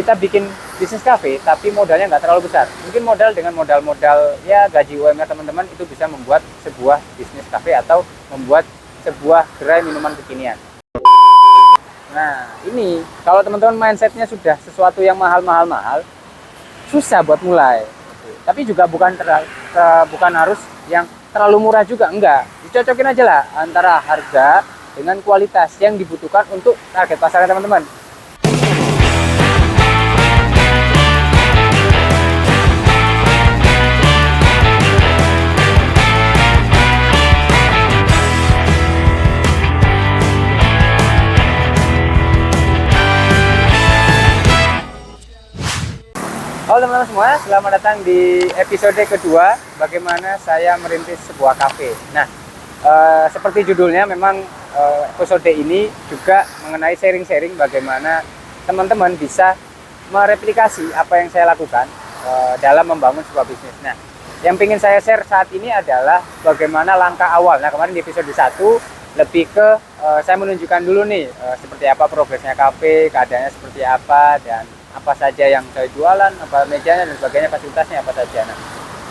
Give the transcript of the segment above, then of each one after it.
kita bikin bisnis cafe tapi modalnya nggak terlalu besar. Mungkin modal dengan modal ya gaji UMR teman-teman itu bisa membuat sebuah bisnis cafe atau membuat sebuah gerai minuman kekinian. Nah, ini kalau teman-teman mindsetnya sudah sesuatu yang mahal, susah buat mulai. Tapi juga bukan harus yang terlalu murah juga, enggak. Dicocokin aja lah antara harga dengan kualitas yang dibutuhkan untuk target pasarnya teman-teman. Halo teman-teman semua, selamat datang di episode kedua bagaimana saya merintis sebuah kafe. Nah, seperti judulnya memang episode ini juga mengenai sharing-sharing bagaimana teman-teman bisa mereplikasi apa yang saya lakukan dalam membangun sebuah bisnis. Nah, yang ingin saya share saat ini adalah bagaimana langkah awal. Nah, kemarin di episode 1 lebih ke saya menunjukkan dulu nih seperti apa progresnya kafe, keadaannya seperti apa, dan apa saja yang saya jualan, apa mejanya dan sebagainya, fasilitasnya apa saja. Nah,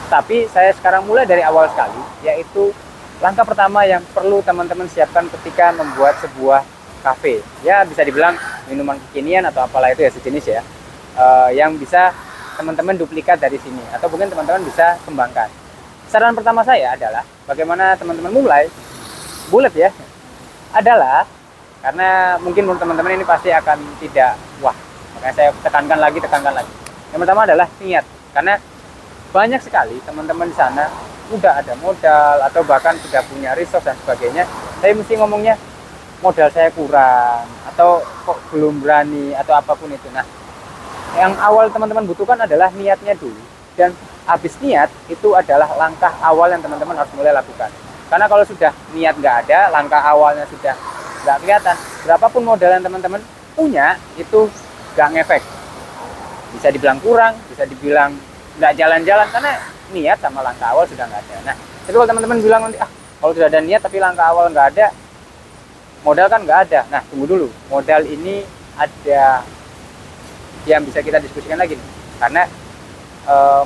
tapi saya sekarang mulai dari awal sekali, yaitu langkah pertama yang perlu teman-teman siapkan ketika membuat sebuah kafe. Ya bisa dibilang minuman kekinian atau apalah itu ya, sejenis ya, yang bisa teman-teman duplikat dari sini atau mungkin teman-teman bisa kembangkan. Saran pertama saya adalah bagaimana teman-teman mulai bulat ya, adalah karena mungkin menurut teman-teman ini pasti akan tidak wah. Makanya saya tekankan lagi. Yang pertama adalah niat, karena banyak sekali teman-teman di sana udah ada modal atau bahkan sudah punya resource dan sebagainya. Saya mesti ngomongnya modal saya kurang atau kok belum berani atau apapun itu. Nah, yang awal teman-teman butuhkan adalah niatnya dulu, dan habis niat itu adalah langkah awal yang teman-teman harus mulai lakukan. Karena kalau sudah niat nggak ada, langkah awalnya sudah nggak kelihatan, berapapun modal yang teman-teman punya itu nggak ngefek. Bisa dibilang kurang, bisa dibilang nggak jalan-jalan, karena niat sama langkah awal sudah nggak ada. Nah, tapi kalau teman-teman bilang nanti kalau sudah ada niat tapi langkah awal nggak ada, modal kan nggak ada. Nah, tunggu dulu, modal ini ada yang bisa kita diskusikan lagi nih. Karena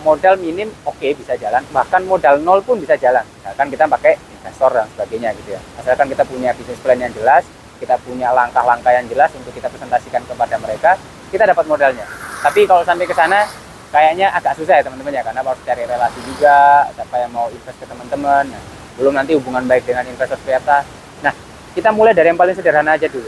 modal minim oke, bisa jalan, bahkan modal nol pun bisa jalan. Misalkan kita pakai investor dan sebagainya gitu ya. Asalkan kita punya bisnis plan yang jelas, kita punya langkah-langkah yang jelas untuk kita presentasikan kepada mereka, kita dapat modalnya. Tapi kalau sampai ke sana kayaknya agak susah ya teman-teman ya, karena harus cari relasi juga, siapa yang mau invest ke teman-teman. Nah, belum nanti hubungan baik dengan investor seperti apa. Nah, kita mulai dari yang paling sederhana aja dulu.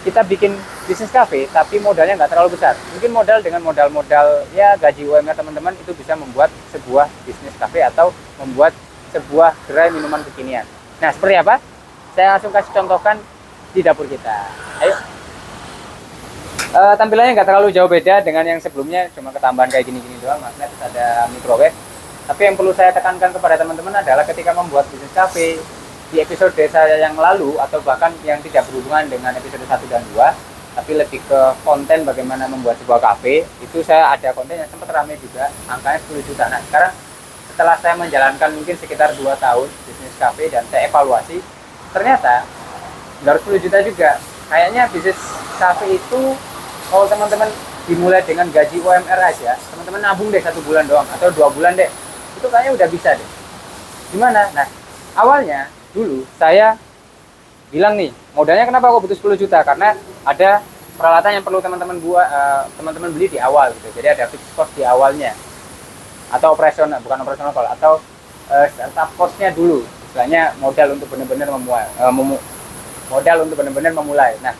Kita bikin bisnis cafe tapi modalnya nggak terlalu besar. Mungkin modal dengan modal ya gaji UMR teman-teman itu bisa membuat sebuah bisnis cafe atau membuat sebuah gerai minuman kekinian. Nah, seperti apa? Saya langsung kasih contohkan di dapur kita. Ayo. Tampilannya nggak terlalu jauh beda dengan yang sebelumnya, cuma ketambahan kayak gini-gini doang. Maksudnya terus ada microwave. Tapi yang perlu saya tekankan kepada teman-teman adalah ketika membuat bisnis cafe di episode saya yang lalu atau bahkan yang tidak berhubungan dengan episode 1 dan 2, tapi lebih ke konten bagaimana membuat sebuah cafe, itu saya ada konten yang sempat ramai juga, angkanya 10 juta. Nah, sekarang setelah saya menjalankan mungkin sekitar 2 tahun bisnis cafe dan saya evaluasi, ternyata nggak harus 10 juta juga. Kayaknya bisnis cafe itu kalau teman-teman dimulai dengan gaji UMR aja, teman-teman nabung deh 1 bulan doang atau 2 bulan deh, itu kayaknya udah bisa deh. Gimana? Nah, awalnya dulu saya bilang nih, modalnya kenapa kok butuh 10 juta? Karena ada peralatan yang perlu teman-teman teman-teman beli di awal gitu. Jadi ada fixed cost di awalnya. Atau operasional, bukan operasional kalau atau startup cost-nya dulu. Istilahnya modal untuk benar-benar memulai. Nah,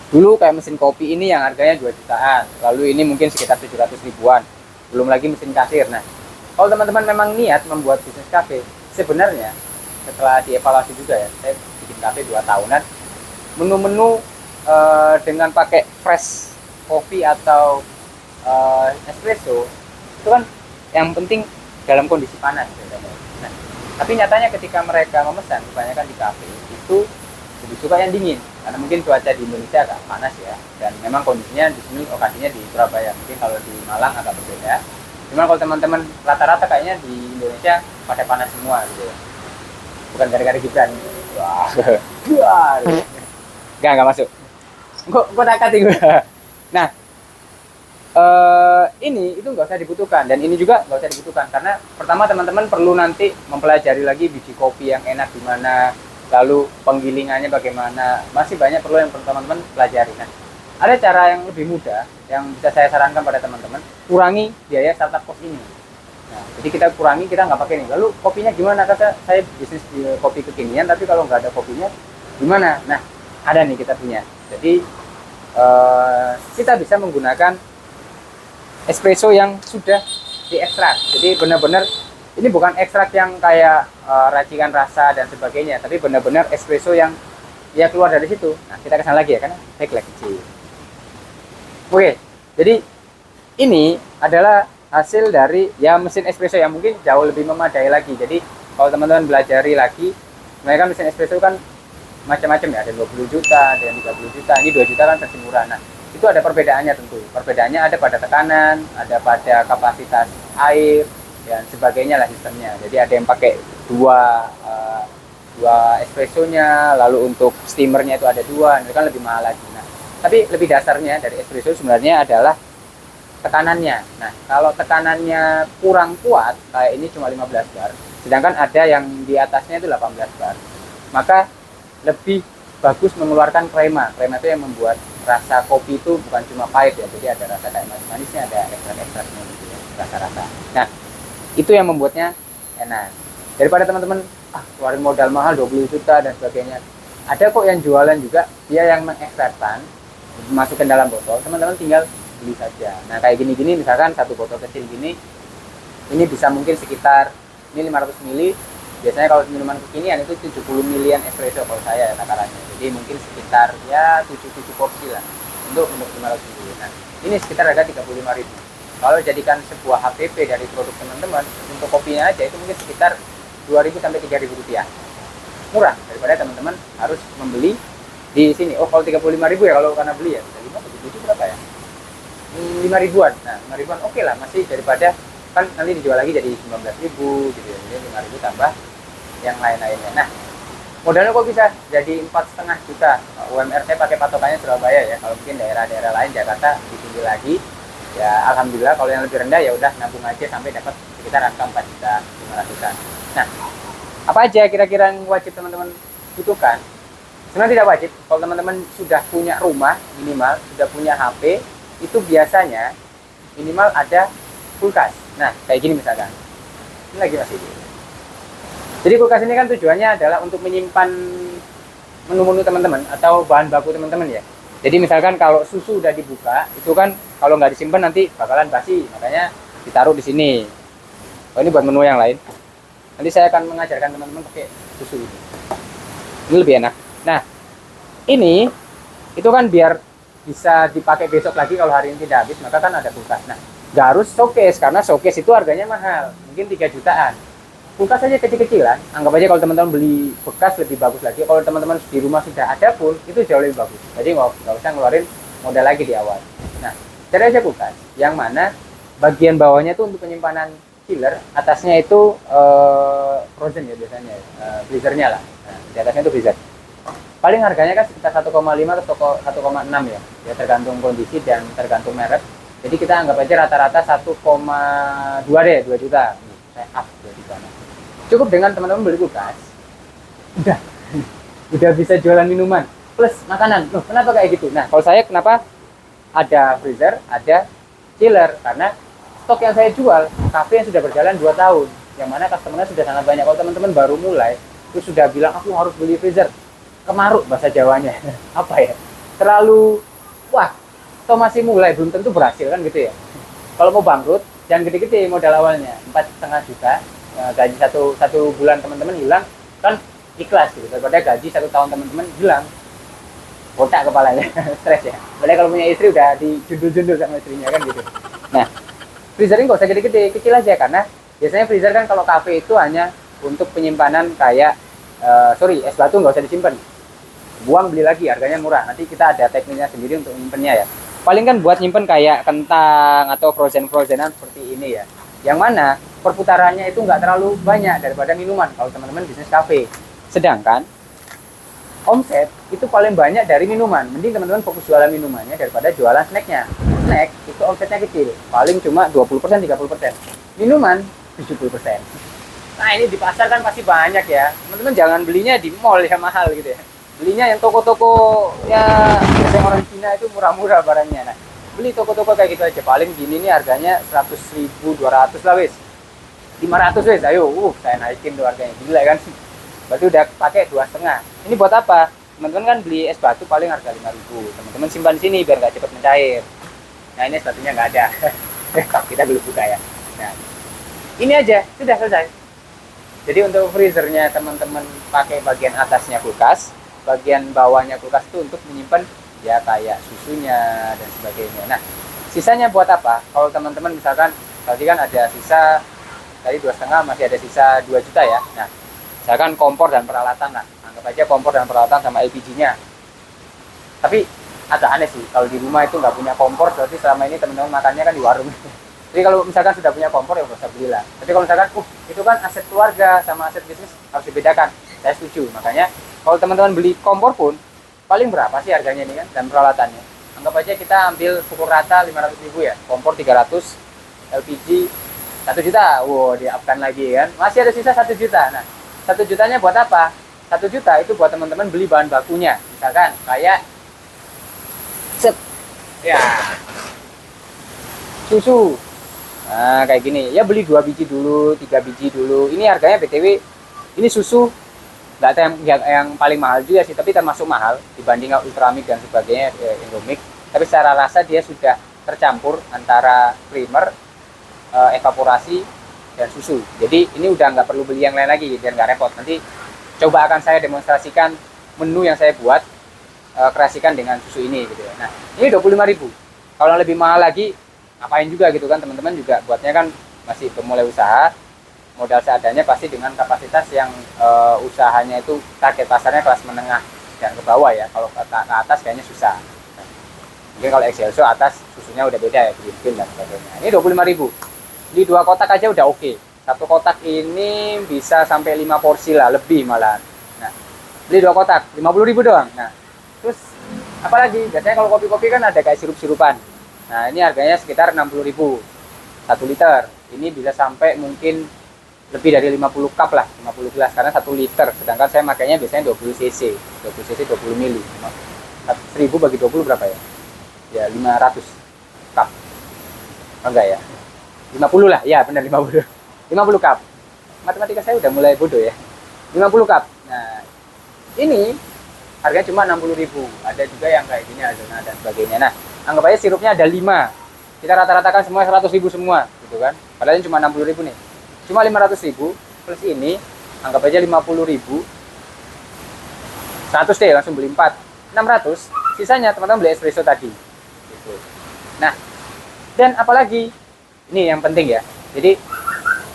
dulu kayak mesin kopi ini yang harganya 2 jutaan, lalu ini mungkin sekitar 700 ribuan, belum lagi mesin kasir. Nah, kalau teman-teman memang niat membuat bisnis cafe, sebenarnya setelah dievaluasi juga ya, saya bikin cafe 2 tahunan, menu-menu dengan pakai fresh kopi atau espresso, itu kan yang penting dalam kondisi panas biasanya. Nah, tapi nyatanya ketika mereka memesan, kebanyakan di cafe itu lebih suka yang dingin, karena mungkin cuaca di Indonesia agak panas ya, dan memang kondisinya di sini lokasinya di Surabaya, mungkin kalau di Malang agak berbeda. Cuman kalau teman-teman rata-rata kayaknya di Indonesia pada panas semua gitu ya, bukan gara-gara Gibran. Wah, nggak masuk. Kok nakat gue. Nah, ini itu nggak usah dibutuhkan, dan ini juga nggak usah dibutuhkan, karena pertama teman-teman perlu nanti mempelajari lagi biji kopi yang enak gimana, lalu penggilingannya bagaimana, masih banyak perlu yang teman-teman pelajari. Nah, ada cara yang lebih mudah yang bisa saya sarankan pada teman-teman, kurangi biaya startup cost ini. Nah, jadi kita kurangi, kita nggak pakai ini. Lalu kopinya gimana? Kata saya bisnis di kopi kekinian, tapi kalau nggak ada kopinya gimana? Nah, ada nih kita punya. Jadi kita bisa menggunakan espresso yang sudah diekstrak. Jadi benar-benar ini bukan ekstrak yang kayak racikan rasa dan sebagainya, tapi benar-benar espresso yang ya keluar dari situ. Nah, kita kesana lagi ya, karena backlight kecil. Oke, jadi ini adalah hasil dari ya mesin espresso yang mungkin jauh lebih memadai lagi. Jadi kalau teman-teman belajari lagi, mereka mesin espresso kan macam-macam ya, ada 20 juta, ada yang 30 juta, ini 2 juta kan versi murah. Nah, itu ada perbedaannya tentu. Perbedaannya ada pada tekanan, ada pada kapasitas air, dan sebagainya lah sistemnya. Jadi ada yang pakai dua espressonya, lalu untuk steamernya itu ada dua, itu kan lebih mahal lagi. Nah, tapi lebih dasarnya dari espresso sebenarnya adalah tekanannya. Nah, kalau tekanannya kurang kuat, kayak ini cuma 15 bar, sedangkan ada yang di atasnya itu 18 bar, maka lebih bagus mengeluarkan krema. Krema itu yang membuat rasa kopi itu bukan cuma pahit ya, jadi ada rasa kayak manis-manisnya, ada ekstrak-ekstraknya gitu ya, rasa-rasa. Nah, itu yang membuatnya enak. Daripada teman-teman keluarin modal mahal 20 juta dan sebagainya, ada kok yang jualan juga, dia yang mengekstrakkan, masukkan dalam botol, teman-teman tinggal beli saja. Nah, kayak gini-gini misalkan satu botol kecil gini, ini bisa mungkin sekitar ini 500 ml. Biasanya kalau minuman kekinian itu 70 milian espresso kalau saya ya takarannya. Jadi mungkin sekitar ya 7 porsi lah untuk 500 ml. Nah, ini sekitar harga 35.000. Kalau jadikan sebuah HPP dari produk teman-teman, untuk kopinya aja itu mungkin sekitar 2.000 sampai 3.000 rupiah. Murah daripada teman-teman harus membeli di sini. Oh, kalau 35.000 ya kalau karena beli ya. 5 itu berapa ya? 5 ribuan. Nah, 5 ribuan oke lah, masih daripada kan nanti dijual lagi jadi 19.000 gitu ya. Jadi 5.000 tambah yang lain-lainnya. Nah, modalnya kok bisa jadi 4,5 juta. UMR saya pakai patokannya Surabaya ya. Kalau mungkin daerah-daerah lain Jakarta ditinggi lagi. Ya alhamdulillah, kalau yang lebih rendah ya udah nabung aja sampai dapat sekitar angka 4 juta 500-an. Nah, apa aja kira-kira yang wajib teman-teman butuhkan? Sebenarnya tidak wajib. Kalau teman-teman sudah punya rumah minimal, sudah punya HP, itu biasanya minimal ada kulkas. Nah, kayak gini misalkan. Ini lagi masih. Jadi kulkas ini kan tujuannya adalah untuk menyimpan menu-menu teman-teman atau bahan baku teman-teman ya. Jadi misalkan kalau susu udah dibuka, itu kan kalau nggak disimpan nanti bakalan basi, makanya ditaruh di sini. Oh, ini buat menu yang lain. Nanti saya akan mengajarkan teman-teman pakai susu ini. Ini lebih enak. Nah, ini itu kan biar bisa dipakai besok lagi kalau hari ini tidak habis, maka kan ada kulkas. Nah, nggak harus showcase, karena showcase itu harganya mahal, mungkin 3 jutaan. Kulkas aja kecil-kecilan, anggap aja kalau teman-teman beli bekas lebih bagus lagi. Kalau teman-teman di rumah sudah ada pun, itu jauh lebih bagus. Jadi nggak usah ngeluarin modal lagi di awal. Nah, cari aja kulkas, yang mana bagian bawahnya itu untuk penyimpanan chiller, atasnya itu frozen ya biasanya, freezernya lah. Nah, di atasnya itu freezer. Paling harganya kan sekitar 1,5 atau 1,6 ya. Ya tergantung kondisi dan tergantung merek. Jadi kita anggap aja rata-rata 1,2 deh, 2 juta. Saya up 2 juta. Cukup dengan teman-teman beli kulkas. Udah bisa jualan minuman plus makanan. Loh, kenapa kayak gitu? Nah, kalau saya kenapa ada freezer, ada chiller? Karena stok yang saya jual, kafe yang sudah berjalan 2 tahun. Yang mana customer-nya sudah sangat banyak. Kalau teman-teman baru mulai, terus sudah bilang aku harus beli freezer, kemaruk bahasa Jawanya. Apa ya, terlalu wah, atau masih mulai belum tentu berhasil kan gitu ya. Kalau mau bangkrut jangan gede-gede modal awalnya, 4,5 juta, gaji satu bulan teman-teman hilang kan ikhlas gitu, daripada gaji 1 tahun teman-teman hilang, botak kepalanya. Stres ya. Padahal kalau punya istri udah dijundul-jundul sama istrinya kan gitu. Nah, freezer ini nggak usah gede-gede, kecil aja, karena biasanya freezer kan kalau kafe itu hanya untuk penyimpanan kayak es batu nggak usah disimpan, buang beli lagi, harganya murah. Nanti kita ada tekniknya sendiri untuk nyimpennya ya. Paling kan buat nyimpen kayak kentang atau frozenan seperti ini ya, yang mana perputarannya itu nggak terlalu banyak daripada minuman kalau teman-teman bisnis kafe. Sedangkan omset itu paling banyak dari minuman. Mending teman-teman fokus jualan minumannya daripada jualan snacknya. Snack itu itu omsetnya kecil, paling cuma 20%, 30%. Minuman 70%. Nah ini di pasar kan pasti banyak ya, teman-teman jangan belinya di mall ya mahal gitu ya. Belinya yang toko-toko ya biasanya orang Cina itu murah-murah barangnya. Nah beli toko-toko kayak gitu aja, paling gini nih harganya 100.000, 200 lah wis, 500 wis, ayo saya naikin tuh harganya, gila kan. Berarti udah pakai 2,5. Ini buat apa? Teman-teman kan beli es batu paling harga 5.000, teman-teman simpan di sini biar nggak cepet mencair. Nah ini es batunya nggak ada. Kita belum buka ya. Nah ini aja sudah selesai. Jadi untuk freezernya teman-teman pakai bagian atasnya kulkas, bagian bawahnya kulkas itu untuk menyimpan ya kayak susunya dan sebagainya. Nah sisanya buat apa? Kalau teman-teman misalkan tadi kan ada sisa tadi 2,5, masih ada sisa 2 juta ya. Nah misalkan kompor dan peralatan lah, anggap aja kompor dan peralatan sama LPG-nya. Tapi agak aneh sih kalau di rumah itu nggak punya kompor, berarti selama ini teman-teman makannya kan di warung. Jadi kalau misalkan sudah punya kompor ya nggak usah belilah. Tapi kalau misalkan itu kan aset keluarga sama aset bisnis harus dibedakan, saya setuju. Makanya kalau teman-teman beli kompor pun paling berapa sih harganya ini kan, dan peralatannya anggap aja kita ambil pukul rata 500.000 ya, kompor 300, LPG 1 juta. Wow, diapkan lagi kan, masih ada sisa 1 juta. Nah 1 jutanya buat apa? 1 juta itu buat teman-teman beli bahan bakunya, misalkan kayak ya susu. Nah kayak gini ya, beli 2 biji dulu, 3 biji dulu. Ini harganya BTW ini susu nggak ada yang paling mahal juga sih, tapi termasuk mahal dibanding Ultramilk dan sebagainya, Indomilk. Tapi secara rasa dia sudah tercampur antara creamer, evaporasi dan susu. Jadi ini udah nggak perlu beli yang lain lagi biar nggak repot. Nanti coba akan saya demonstrasikan menu yang saya buat, kreasikan dengan susu ini gitu ya. Nah ini 25.000. Kalau lebih mahal lagi ngapain juga gitu kan, teman-teman juga buatnya kan masih pemulai usaha, modal seadanya pasti dengan kapasitas yang usahanya itu target pasarnya kelas menengah dan ke bawah ya. Kalau ke atas kayaknya susah. Nah, mungkin kalau Excelso atas susunya udah beda ya, green dan sebagainya. Ini 25.000. Beli 2 kotak aja udah oke. 1 kotak ini bisa sampai 5 porsi lah, lebih malah. Nah, beli 2 kotak 50.000 doang. Nah, terus apalagi biasanya kalau kopi-kopi kan ada kayak sirup-sirupan. Nah ini harganya sekitar 60.000 1 liter. Ini bisa sampai mungkin lebih dari 50 cup lah, 50 gelas, karena 1 liter. Sedangkan saya makanya biasanya 20 cc 20 mili. 1000 bagi 20 berapa ya? Ya 500 cup. Enggak ya, 50 lah, ya benar 50 cup. Matematika saya udah mulai bodoh ya. 50 cup. Nah ini harganya cuma 60.000. Ada juga yang kayak gini, Azona dan sebagainya. Nah anggap aja sirupnya ada 5, kita rata-ratakan semua 100.000 semua gitu kan, padahal ini cuma 60.000 nih, cuma 500.000 plus ini anggap aja 50.000, 100 deh, langsung beli 4, 600. Sisanya teman-teman beli espresso tadi gitu. Nah dan apalagi ini yang penting ya, jadi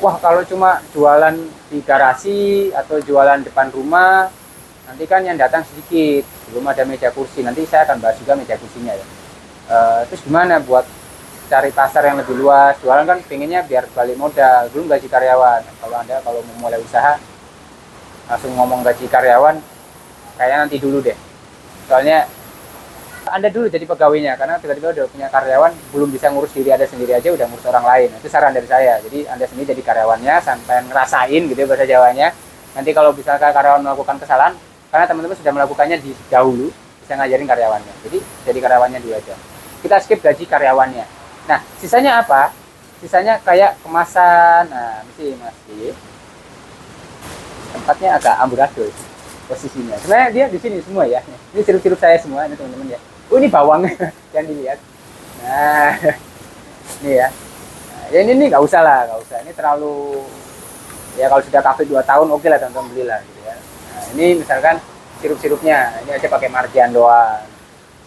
wah kalau cuma jualan di garasi atau jualan depan rumah nanti kan yang datang sedikit, belum ada meja kursi. Nanti saya akan bahas juga meja kursinya ya. Terus gimana buat cari pasar yang lebih luas, jualan kan pengennya biar balik modal, belum gaji karyawan. Kalau mau mulai usaha langsung ngomong gaji karyawan kayaknya nanti dulu deh, soalnya Anda dulu jadi pegawainya, karena tiba-tiba udah punya karyawan belum bisa ngurus diri Anda sendiri aja udah ngurus orang lain. Itu saran dari saya. Jadi Anda sendiri jadi karyawannya sampai ngerasain gitu ya bahasa Jawanya. Nanti kalau misalkan karyawan melakukan kesalahan, karena teman-teman sudah melakukannya di dahulu, bisa ngajarin karyawannya. Jadi jadi karyawannya dulu aja. Kita skip gaji karyawannya. Nah, sisanya apa? Sisanya kayak kemasan. Nah, masih tempatnya agak amburadul posisinya. Sebenarnya dia di sini semua ya. Ini sirup-sirup saya semua ini teman-teman ya. Oh, ini bawang yang dilihat. Nah, ini ya. Nah, ya ini nggak usah lah, nggak usah. Ini terlalu ya, kalau sudah kafe 2 tahun oke lah teman-teman belilah gitu ya. Nah, ini misalkan sirup-sirupnya, ini aja pakai marjan doang.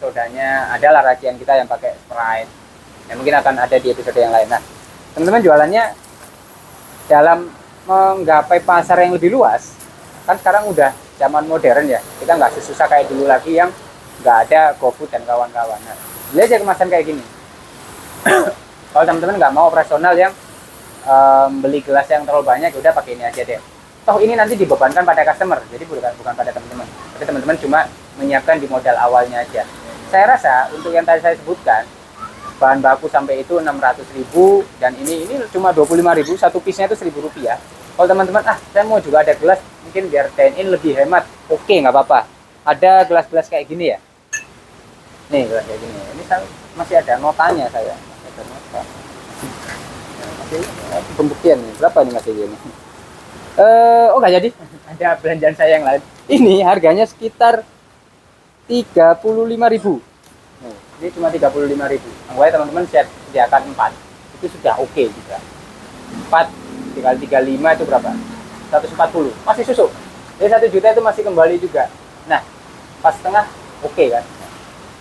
Sodanya adalah racian kita yang pakai Sprite. Ya mungkin akan ada di episode yang lain. Nah, teman-teman jualannya dalam menggapai pasar yang lebih luas. Kan sekarang udah zaman modern ya. Kita nggak sesusah kayak dulu lagi yang nggak ada GoFood dan kawan-kawan. Nah, beli aja kemasan kayak gini. Kalau teman-teman nggak mau operasional yang beli gelas yang terlalu banyak, udah pakai ini aja deh. Toh ini nanti dibebankan pada customer, jadi bukan pada teman-teman. Tapi teman-teman cuma menyiapkan di modal awalnya aja. Saya rasa untuk yang tadi saya sebutkan, bahan baku sampai itu 600.000, dan ini cuma 25.000, satu piece-nya itu Rp1.000. Kalau teman-teman saya mau juga ada gelas, mungkin biar dine in lebih hemat, oke, nggak apa-apa. Ada gelas-gelas kayak gini ya, nih gelas kayak gini, ini masih ada notanya, saya masih ada nota, masih pembuktian nih berapa nih masih gini. Oh nggak jadi, ada belanjaan saya yang lain. Ini harganya sekitar 35.000. Ini cuma 35.000. Anggapnya teman-teman sediakan 4, itu sudah oke juga. 4 dikali 35 itu berapa? 140. Masih susuk. Jadi 1 juta itu masih kembali juga. Nah, pas setengah oke kan.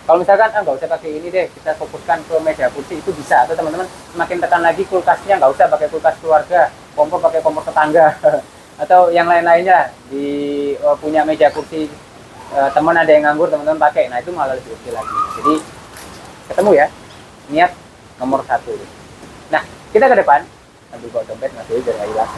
Kalau misalkan nggak usah pakai ini deh, kita fokuskan ke meja kursi, itu bisa. Atau teman-teman semakin tekan lagi kulkasnya, nggak usah pakai kulkas keluarga, kompor pakai kompor tetangga atau yang lain-lainnya. Punya meja kursi teman ada yang nganggur, teman-teman pakai, nah itu malah lebih oke lagi. Jadi ketemu ya, niat nomor 1. Nah, kita ke depan sambil bawa dompet masih biar nggak hilang.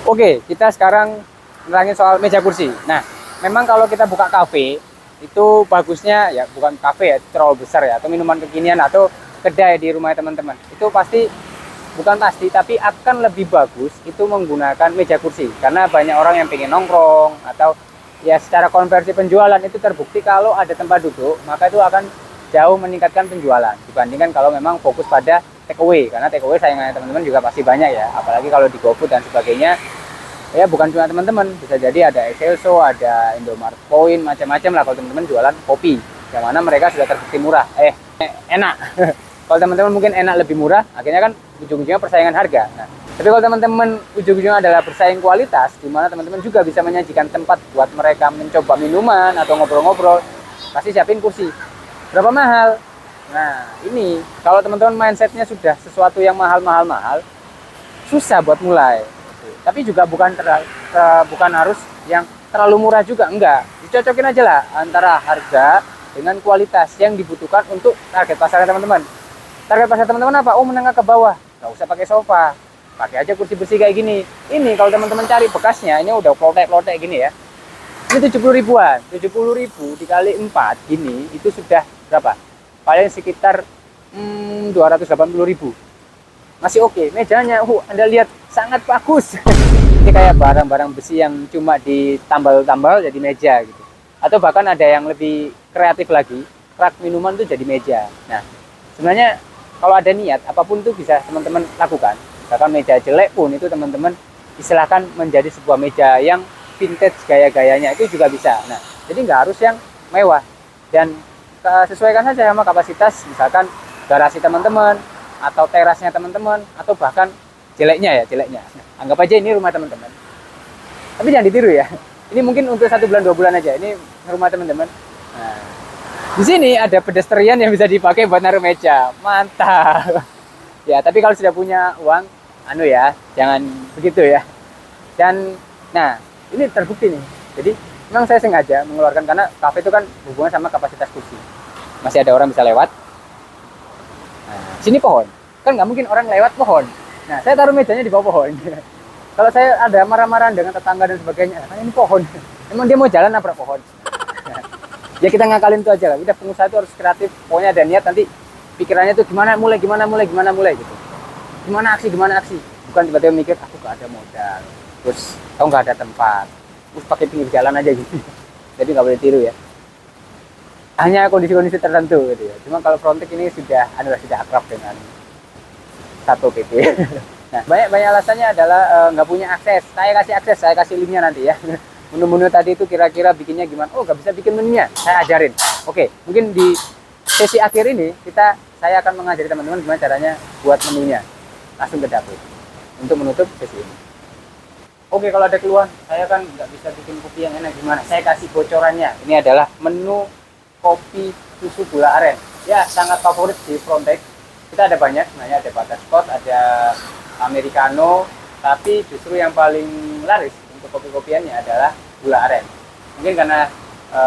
Oke, kita sekarang nerangin soal meja kursi. Nah, memang kalau kita buka kafe itu bagusnya ya bukan kafe ya, terlalu besar ya, atau minuman kekinian atau kedai di rumah teman-teman, itu pasti, bukan pasti, tapi akan lebih bagus itu menggunakan meja kursi, karena banyak orang yang pengen nongkrong atau ya secara konversi penjualan itu terbukti kalau ada tempat duduk, maka itu akan jauh meningkatkan penjualan dibandingkan kalau memang fokus pada take away, karena take away saingannya teman-teman juga pasti banyak ya, apalagi kalau di GoFood dan sebagainya. Ya bukan cuma teman-teman, bisa jadi ada Excelso, ada Indomaret Point, macam-macam lah kalau teman-teman jualan kopi, yang mana mereka sudah terbukti murah, enak. Kalau teman-teman mungkin enak lebih murah, akhirnya kan ujung-ujungnya persaingan harga. Nah, tapi kalau teman-teman ujung-ujungnya adalah bersaing kualitas, di mana teman-teman juga bisa menyajikan tempat buat mereka mencoba minuman atau ngobrol-ngobrol, pasti siapin kursi. Berapa mahal? Nah, ini kalau teman-teman mindsetnya sudah sesuatu yang mahal-mahal, susah buat mulai. Tapi juga bukan harus yang terlalu murah juga, enggak. Dicocokin aja lah antara harga dengan kualitas yang dibutuhkan untuk target pasar teman-teman. Target pasar teman-teman apa? Oh, menengah ke bawah. Nggak usah pakai sofa, pakai aja kursi bersih kayak gini. Ini kalau teman-teman cari bekasnya, ini udah plotek-plotek gini ya. Ini 70 ribuan, 70.000 dikali 4 gini, itu sudah berapa? Paling sekitar 280.000. Masih oke, mejanya Anda lihat sangat bagus. Ini kayak barang-barang besi yang cuma ditambal-tambal jadi meja gitu. Atau bahkan ada yang lebih kreatif lagi, rak minuman tuh jadi meja. Nah, sebenarnya kalau ada niat apapun tuh bisa teman-teman lakukan. Bahkan meja jelek pun itu teman-teman istilahkan menjadi sebuah meja yang vintage gaya-gayanya, itu juga bisa. Nah, jadi nggak harus yang mewah, dan sesuaikan saja sama kapasitas, misalkan garasi teman-teman atau terasnya teman-teman, atau bahkan jeleknya. Nah, anggap aja ini rumah teman-teman, tapi jangan ditiru ya, ini mungkin untuk 1 bulan 2 bulan aja, ini rumah teman-teman. Nah, di sini ada pedestrian yang bisa dipakai buat naruh meja, mantap ya. Tapi kalau sudah punya uang, jangan begitu ya. Dan nah, ini terbukti nih, jadi memang saya sengaja mengeluarkan, karena kafe itu kan hubungan sama kapasitas kursi, masih ada orang bisa lewat. Nah, sini pohon, kan nggak mungkin orang lewat pohon. Nah, saya taruh mejanya di bawah pohon. Kalau saya ada marah-marah dengan tetangga dan sebagainya, kan ini pohon, emang dia mau jalan nabrak pohon. Nah, ya kita ngakalin itu aja lah. Udah, pengusaha itu harus kreatif, pokoknya ada niat, nanti pikirannya tuh gimana mulai gitu. Gimana aksi, bukan tiba-tiba mikir aku nggak ada modal, terus aku nggak ada tempat, terus pakai pinggir jalan aja gitu. Jadi nggak boleh tiru ya. Hanya kondisi-kondisi tertentu gitu ya. Cuma kalau Frontek ini sudah akrab dengan Satpol PP. Nah, banyak alasannya adalah nggak punya akses. Saya kasih akses, saya kasih linknya nanti ya. Menu-menu tadi itu kira-kira bikinnya gimana? Oh, nggak bisa bikin menunya, saya ajarin. Oke, mungkin di sesi akhir ini saya akan mengajari teman-teman gimana caranya buat menunya. Langsung ke dapur untuk menutup sesi ini. Oke, kalau ada keluhan, saya kan nggak bisa bikin kopi yang enak gimana? Saya kasih bocorannya. Ini adalah menu kopi susu gula aren. Ya, sangat favorit di Frontek. Kita ada banyak, sebenarnya ada butterscotch, ada americano, tapi justru yang paling laris untuk kopi-kopiannya adalah gula aren. Mungkin karena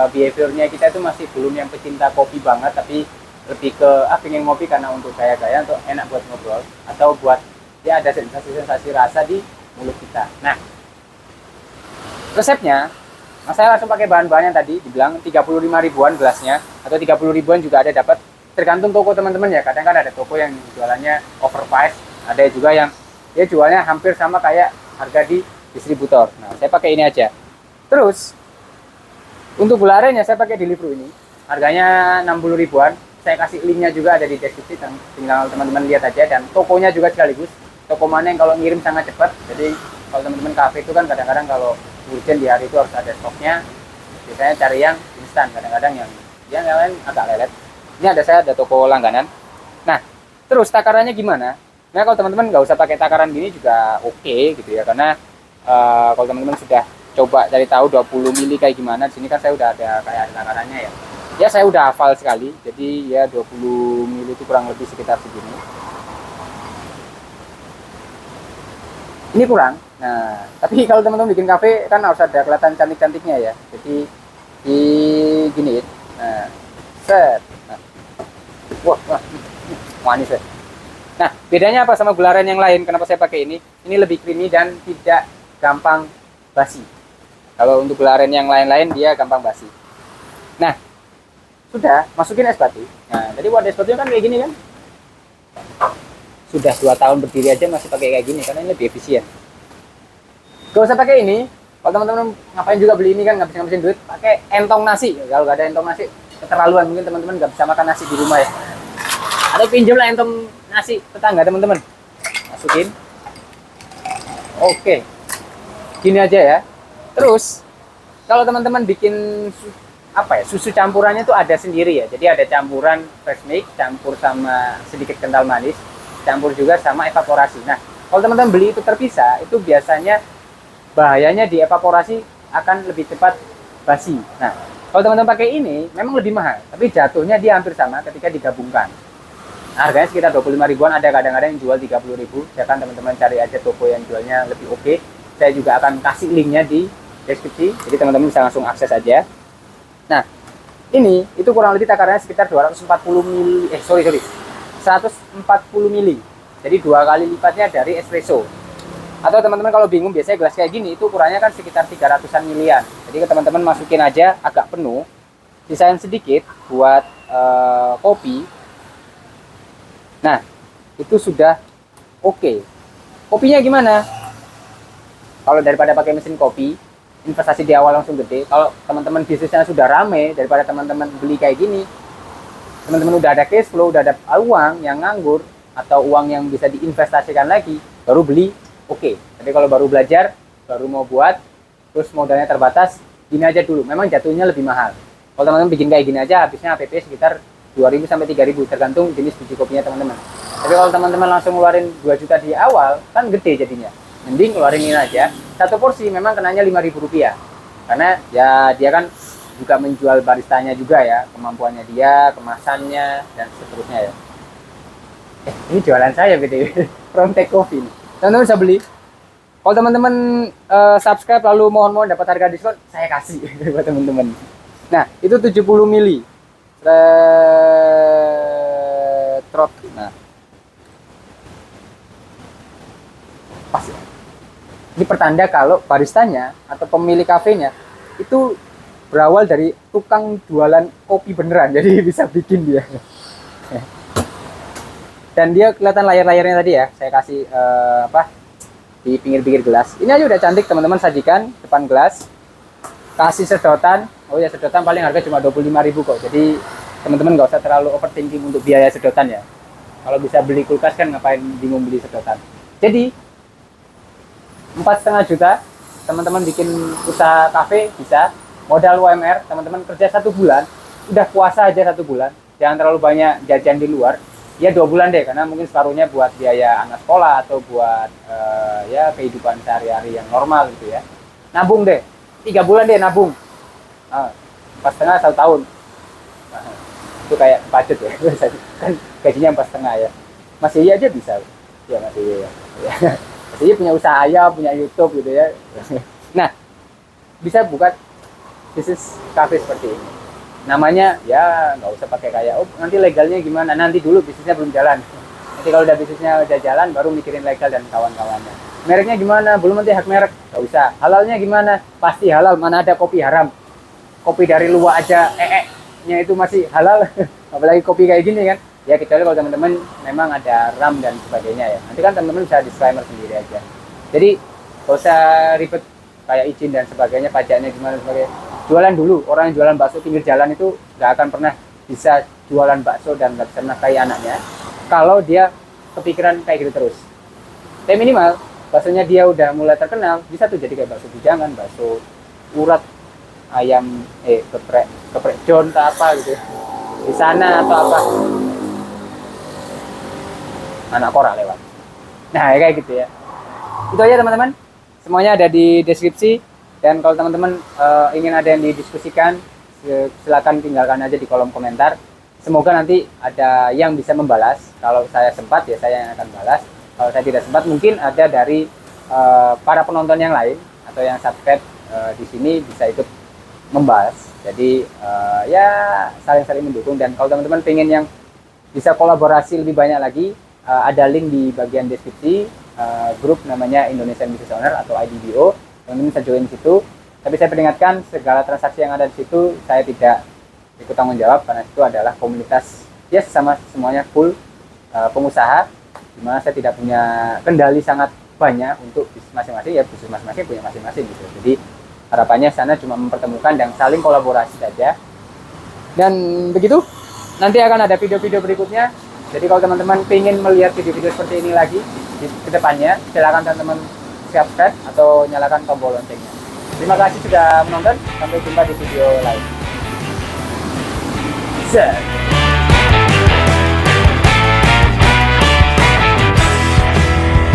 behaviornya kita itu masih belum yang pecinta kopi banget, tapi lebih ke pengen ngopi karena untuk gaya-gaya, untuk enak buat ngobrol, atau buat ya ada sensasi-sensasi rasa di mulut kita. Nah, resepnya, saya langsung pakai bahan-bahan yang tadi dibilang 35 ribuan gelasnya, atau 30 ribuan juga ada dapat tergantung toko teman-teman ya. Kadang kan ada toko yang jualannya overpriced, ada juga yang dia jualnya hampir sama kayak harga di distributor. Nah, saya pakai ini aja. Terus untuk gula arennya saya pakai Deliveroo ini. Harganya 60 ribuan. Saya kasih linknya juga ada di deskripsi, tinggal teman-teman lihat aja. Dan tokonya juga sekaligus, toko mana yang kalau ngirim sangat cepat. Jadi kalau teman-teman kafe itu kan kadang-kadang kalau urgent di hari itu harus ada stoknya, biasanya cari yang instan. Kadang-kadang yang lain agak lelet. Ini ada toko langganan. Nah, terus takarannya gimana? Nah, kalau teman-teman nggak usah pakai takaran gini juga oke gitu ya, karena kalau teman-teman sudah coba cari tahu 20 mili kayak gimana, di sini kan saya udah ada kayak takarannya ya. Ya saya udah hafal sekali, jadi ya 20 mili itu kurang lebih sekitar segini. Ini kurang. Nah, tapi kalau teman-teman bikin kafe kan harus ada kelihatan cantik-cantiknya ya. Jadi di gini. Nah, set. Nah. Wah, manis ya. Nah, bedanya apa sama gula aren yang lain? Kenapa saya pakai ini? Ini lebih creamy dan tidak gampang basi. Kalau untuk gula aren yang lain-lain dia gampang basi. Nah, sudah masukin es batu. Nah, jadi wadah es batunya kan kayak gini kan? Sudah 2 tahun berdiri aja masih pakai kayak gini karena ini lebih efisien. Gak usah pakai ini. Kalau teman-teman ngapain juga beli ini kan ngabisin duit, pakai entong nasi. Kalau nggak ada entong nasi keterlaluan, mungkin teman-teman nggak bisa makan nasi di rumah ya. Atau pinjam lah entong nasi tetangga teman-teman. Masukin. Oke. Gini aja ya. Terus kalau teman-teman bikin susu campurannya tuh ada sendiri ya. Jadi ada campuran fresh milk, campur sama sedikit kental manis, campur juga sama evaporasi. Nah, kalau teman-teman beli itu terpisah, itu biasanya bahayanya di evaporasi akan lebih cepat basi. Nah, kalau teman-teman pakai ini memang lebih mahal, tapi jatuhnya dia hampir sama ketika digabungkan. Nah, harganya sekitar 25 ribuan, ada kadang-kadang yang jual 30 ribu. Silakan teman-teman cari aja toko yang jualnya lebih oke. Saya juga akan kasih linknya di deskripsi, jadi teman-teman bisa langsung akses aja. Nah, ini itu kurang lebih takarannya sekitar 240 mili, 140 mili. Jadi 2 kali lipatnya dari espresso. Atau teman-teman kalau bingung, biasanya gelas kayak gini itu ukurannya kan sekitar 300-an milian. Jadi teman-teman masukin aja agak penuh, sisain sedikit buat kopi. Nah, itu sudah oke. Kopinya gimana? Kalau daripada pakai mesin kopi, investasi di awal langsung gede. Kalau teman-teman bisnisnya sudah rame, daripada teman-teman beli kayak gini, teman-teman udah ada cash flow, udah ada uang yang nganggur atau uang yang bisa diinvestasikan lagi, baru beli. Oke. Tapi kalau baru belajar, baru mau buat, terus modalnya terbatas, gini aja dulu. Memang jatuhnya lebih mahal. Kalau teman-teman bikin kayak gini aja, habisnya APP sekitar 2.000 sampai 3.000, tergantung jenis biji kopinya teman-teman. Tapi kalau teman-teman langsung ngeluarin 2 juta di awal, kan gede jadinya. Mending keluarin ini aja. Satu porsi memang kenanya 5.000 rupiah. Karena ya dia kan juga menjual baristanya juga ya, kemampuannya dia, kemasannya, dan seterusnya ya. Ini jualan saya BTW, From Take Coffee. Teman-teman bisa beli. Kalau teman-teman subscribe lalu mohon dapat harga diskon, saya kasih buat teman-teman. Nah, itu 70 mili. Trot. Nah. Pas. Ini pertanda kalau baristanya atau pemilik kafenya itu berawal dari tukang jualan kopi beneran, jadi bisa bikin dia. Dan dia kelihatan layar-layarnya tadi ya, saya kasih di pinggir-pinggir gelas. Ini aja udah cantik teman-teman, sajikan depan gelas. Kasih sedotan. Oh ya, sedotan paling harga cuma 25.000 kok. Jadi teman-teman nggak usah terlalu overthinking untuk biaya sedotan ya. Kalau bisa beli kulkas kan ngapain bingung beli sedotan. Jadi 4,5 juta teman-teman bikin usaha kafe bisa. Modal UMR teman-teman kerja 1 bulan, udah puasa aja 1 bulan. Jangan terlalu banyak jajan di luar. Ya 2 bulan deh, karena mungkin separuhnya buat biaya anak sekolah atau buat ya kehidupan sehari-hari yang normal gitu ya. Nabung deh, 3 bulan deh nabung. 4,5 1 tahun. Nah, itu kayak budget ya, kan gajinya 4,5 ya. Masih iya aja bisa, ya masih iya. Masih iya punya usaha ayam, punya YouTube gitu ya. Nah, bisa buka bisnis kafe seperti ini. Namanya ya nggak usah pakai kayak nanti legalnya gimana, nanti dulu bisnisnya belum jalan. Nanti kalau udah bisnisnya udah jalan baru mikirin legal dan kawan-kawannya. Mereknya gimana, belum nanti hak merek, nggak usah. Halalnya gimana, pasti halal. Mana ada kopi haram, kopi dari luar aja nya itu masih halal. apalagi kopi kayak gini kan. Ya kecuali kalau teman-teman memang ada RAM dan sebagainya ya, nanti kan teman-teman bisa disclaimer sendiri aja. Jadi gak usah ribet kayak izin dan sebagainya, pajaknya gimana sebagainya. Jualan dulu. Orang yang jualan bakso pinggir jalan itu gak akan pernah bisa jualan bakso dan gak bisa nafkahi anaknya kalau dia kepikiran kayak gitu terus. Tapi minimal baksonya dia udah mulai terkenal, bisa tuh jadi kayak bakso bujangan, bakso urat, ayam geprek geprek John atau apa gitu di sana atau apa, anak korak lewat. Nah kayak gitu ya. Itu aja teman-teman, semuanya ada di deskripsi. Dan kalau teman-teman ingin ada yang didiskusikan, silakan tinggalkan aja di kolom komentar. Semoga nanti ada yang bisa membalas. Kalau saya sempat ya saya yang akan balas, kalau saya tidak sempat mungkin ada dari para penonton yang lain atau yang subscribe di sini bisa ikut membahas. Jadi ya saling-saling mendukung. Dan kalau teman-teman pengen yang bisa kolaborasi lebih banyak lagi, ada link di bagian deskripsi, grup namanya Indonesian Business Owner atau IDBO. Teman-teman bisa join situ. Tapi saya peringatkan, segala transaksi yang ada di situ saya tidak ikut tanggung jawab, karena itu adalah komunitas ya sama semuanya full pengusaha, dimana saya tidak punya kendali sangat banyak untuk bisnis masing-masing, ya bisnis masing-masing punya masing-masing gitu. Jadi harapannya sana cuma mempertemukan dan saling kolaborasi saja. Dan begitu, nanti akan ada video-video berikutnya. Jadi kalau teman-teman ingin melihat video-video seperti ini lagi di kedepannya, silakan teman-teman subscribe atau nyalakan tombol loncengnya. Terima kasih sudah menonton, sampai jumpa di video lain.